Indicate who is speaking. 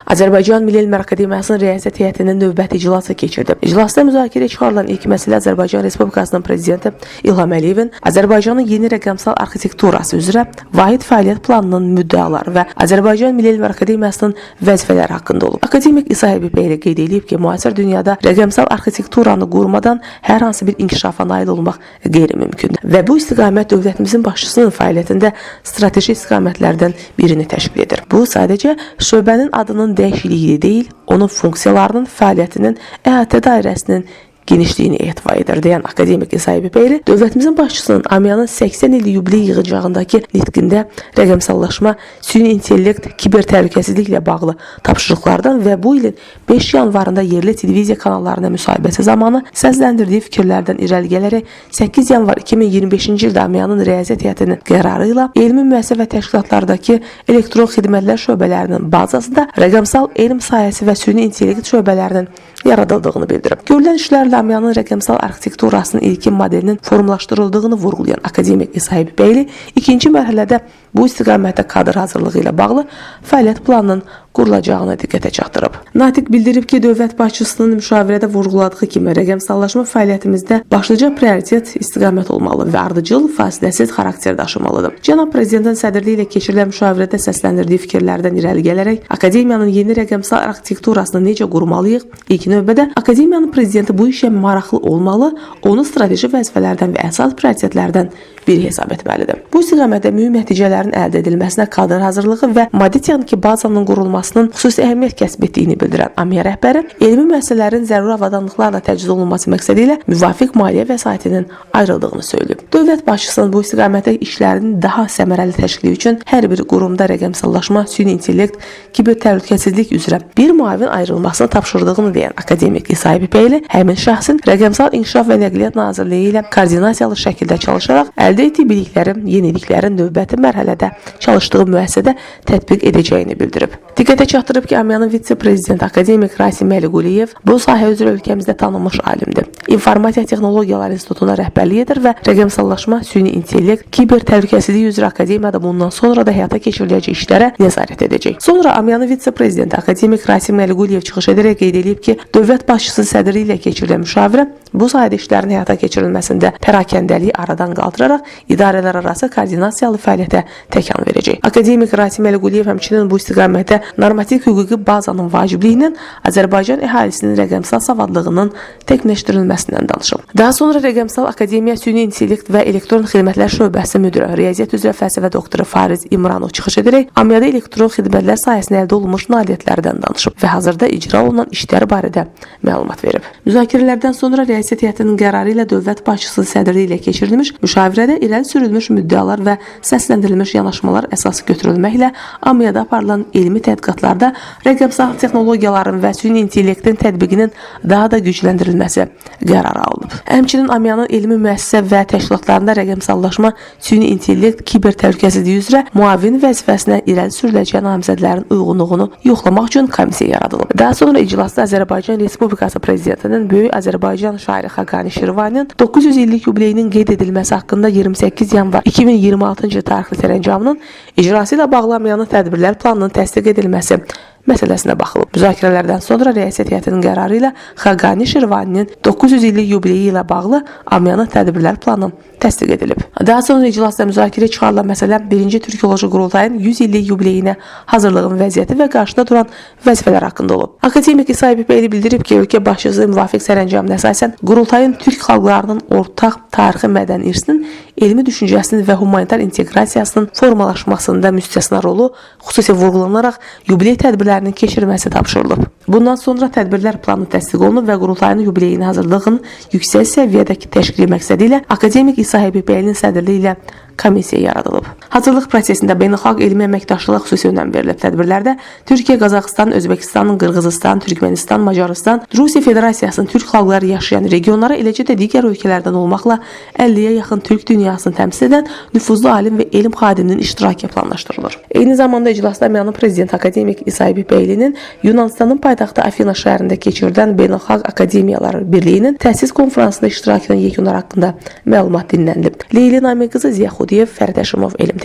Speaker 1: Azərbaycan Milli Elmlər Akademiyasının Riyasət Heyətinin növbəti iclası keçirdi. İclasda müzakirəyə çıxarılan ilk məsələ Azərbaycan Respublikasının Prezidenti İlham Əliyevin Azərbaycanın yeni rəqəmsal arxitekturası üzrə vahid fəaliyyət planının müddəaları və Azərbaycan Milli Elmlər Akademiyasının vəzifələri haqqında olub. Akademik İsa Həbibəyli qeyd edib ki, müasir dünyada rəqəmsal arxitekturanı qurmadan hər hansı bir inkişafa nail olmaq qeyri-mümkündür və bu istiqamət dövlətimizin başçısının fəaliyyətində strateji istiqamətlərdən birini təşkil edir. Bu sadəcə şöbənin adının dəyişikliyi deyil, onun funksiyalarının, fəaliyyətinin, əhatə dairəsinin genişliyini etibar edir, deyən akademik İsa Həbibəyli, dövlətimizin başçısının AMIA-nın 80 illik yubiley yığıncağındakı nitqində rəqəmsallaşma, süni intellekt, kiber təhlükəsizliklə bağlı tapşırıqlardan və bu ilin 5 yanvarında yerli televiziya kanallarına müsahibəsi zamanı səsləndirdiyi fikirlərdən irəli gələrək 8 yanvar 2025-ci ildə AMIA-nın Riyasət Heyətinin qərarı ilə elmi müəssisə və təşkilatlardakı elektron xidmətlər şöbələrinin bazasında rəqəmsal elm sahəsi və süni intellekt şöbələrinin yaradıldığını bildirib. Görülən işlərlə AMIA-nın rəqəmsal arxitekturasının ilkin modelinin formlaşdırıldığını vurğulayan akademik İsa Həbibəyli ikinci mərhələdə bu istiqamətdə kadr hazırlığı ilə bağlı fəaliyyət planının qurulacağını diqqətə çatdırıb. Natiq bildirib ki, dövlət başçısının müşavirədə vurğuladığı kimi rəqəmsallaşma fəaliyyətimizdə başlıca prioritet istiqamət olmalı və ardıcıl, fasiləsiz xarakter daşımalıdır. Cənab Prezidentin sədrliyi ilə keçirilən müşavirədə səsləndirdiyi fikirlərdən irəli gələrək akademiyanın yeni rəqəmsal arxitekturasını necə qurmalıyıq? İlk növbədə akademiyanın prezidenti bu işə maraqlı olmalı, onu strateji vəzifələrdən və əsas prioritetlərdən biri hesab etməlidir. Bu istiqamətdə mühüm nəticələrin əldə edilməsinə kadr hazırlığı və maddi texniki bazanın qurulmasının xüsusi əhəmiyyət kəsb etdiyini bildirən AMIA rəhbəri, elmi müəssisələrin zəruri avadanlıqlarla təchiz olunması məqsədi ilə müvafiq maliyyə vəsaitinin ayrıldığını söyləyib. Dövlət başçısının bu istiqamətdə işlərinin daha səmərəli təşkili üçün hər bir qurumda rəqəmsallaşma, süni intellekt, kiber təhlükəsizlik üzrə bir müavin ayrılmasını tapşırdığını deyən akademik İsa Həbibəyli, həmin şəxsin Rəqəmsal İnkişaf və Nəqliyyat Nazirliyi ilə koordinasiyalı şəkildə çalışaraq əldə etdiyi biliklərin, yeniliklərin növbəti mərhələdə çalışdığı müəssisədə tətbiq edəcəyini bildirib. Diqqətə çatdırıb ki, AMIA-nın vitse-prezidenti akademik Rasim Əliquliyev bu sahə üzrə ölkəmizdə tanınmış alimdir. İnformasiya Texnologiyaları İnstitutuna rəhbərlik edir və rəqəmsallaşma, süni intellekt, kiber təhlükəsizlik üzrə akademiyada bundan sonra da həyata keçiriləcək işlərə nəzarət edəcək. Sonra AMIA-nın vitse-prezidenti akademik Rasim Əliquliyev çıxış edərək qeyd edib ki, dövlət başçısı sədri ilə keçirilən müşavirə bu sayədə işlərin həyata keçirilməsində pərakəndəliyi aradan qaldıraraq idarələr arası koordinasiyalı fəaliyyətə təkan verəcək. Akademik Rasim Əliquliyev həmçinin bu istiqamətdə normativ hüquqi bazanın vacibliyinin Azərbaycan əhalisinin rəqəmsal savadlığının təkmilləşdirilməsindən danışıb. Daha sonra Rəqəmsal Akademiya Süni İntellekt və Elektron Xidmətlər Şöbəsi müdiri, riyaziyyat üzrə fəlsəfə doktoru Fariz İmranov çıxış edərək AMIA-da elektron xidmətlər sayəsində əldə olunmuş nailiyyətlərdən danışıb və hazırda icra olunan işlər barədə məlumat verib. Müzakirələrdən sonra Riyasət Heyətinin qərarı ilə dövlət başçısı sədrliyi ilə keçirilmiş müşavirədə irəli sürülmüş müddəalar və səsləndirilmiş yanaşmalar əsası götürülməklə AMIA-da aparılan elmi tədqiqatlarda rəqəmsal texnologiyaların və süni intellektin tətbiqinin daha da gücləndirilməsi qərarı alınıb. Həmçinin AMIA-nın elmi müəssisə və təşkilatlarında rəqəmsallaşma, süni intellekt, kiber təhlükəsizliyi üzrə müavin vəzifəsinə irəli sürüləcək namizədlərin uyğunluğunu yoxlamaq üçün komissiya yaradılıb. Daha sonra iclasda Azərbaycan Respublikası Prezidentinin Böyük Azərbaycan şairi Xaqani Şirvaninin 900 illik yubileyinin qeyd edilməsi haqqında 28 yanvar 2026-cı tarixli sərəncamının icrası ilə bağlı AMIA-nın tədbirlər planının təsdiq edilməsi məsələsinə baxılıb. Müzakirələrdən sonra Riyasət Heyətinin qərarı ilə Xaqani Şirvaninin 900 illik yubileyi ilə bağlı AMIA-nın tədbirlər planı təsdiq edilib. Daha sonra iclasda müzakirəyə çıxarılan məsələ 1-ci Türkoloji Qurultayın 100 illik yubileyinə hazırlığın vəziyyəti və qarşıda duran vəzifələr haqqında olub. Akademik İsa Həbibəyli bildirib ki, ölkə başçısı müvafiq sərəncamına əsasən Qurultayın türk xalqlarının ortaq tarixi mədəni irsinin, elmi düşüncəsinin və humanitar inteqrasiyasının formalaşmasında müstəsna rolu xüsusi vurğulanaraq yubiley tədbirlərinin keçirilməsi tapşırılıb. Bundan sonra tədbirlər planı təsdiq olunub və Qurultayın yubileyini hazırlığın yüksək səviyyədəki təşkili məqsədi ilə akademik İsa Həbibəylinin sədrliyi ilə komissiya yaradılıb. Hazırlıq prosesində beynəlxalq elmi əməkdaşlığa xüsusi önəm verilib. Tədbirlərdə Türkiyə, Qazaxıstan, Özbəkistan, Qırğızistan, Türkmənistan, Macarıstan, Rusiya Federasiyasının türk xalqları yaşayan regionlara, eləcə də digər ölkələrdən olmaqla 50-yə yaxın türk dünyasını təmsil edən nüfuzlu alim və elm xadiminin iştirakı planlaşdırılır. Eyni zamanda iclasda AMIA-nın prezidenti akademik İsa Həbibəylinin Yunanistanın paytaxtı Afina şəhərində keçirilən Beynəlxalq Akademiyalar Birliyinin təsis konfransında iştirakının yekunları haqqında məlumat dinlənilib. Leyli Namiq qızı Ziya Xudiyev, Fərid Həşimov, Elm.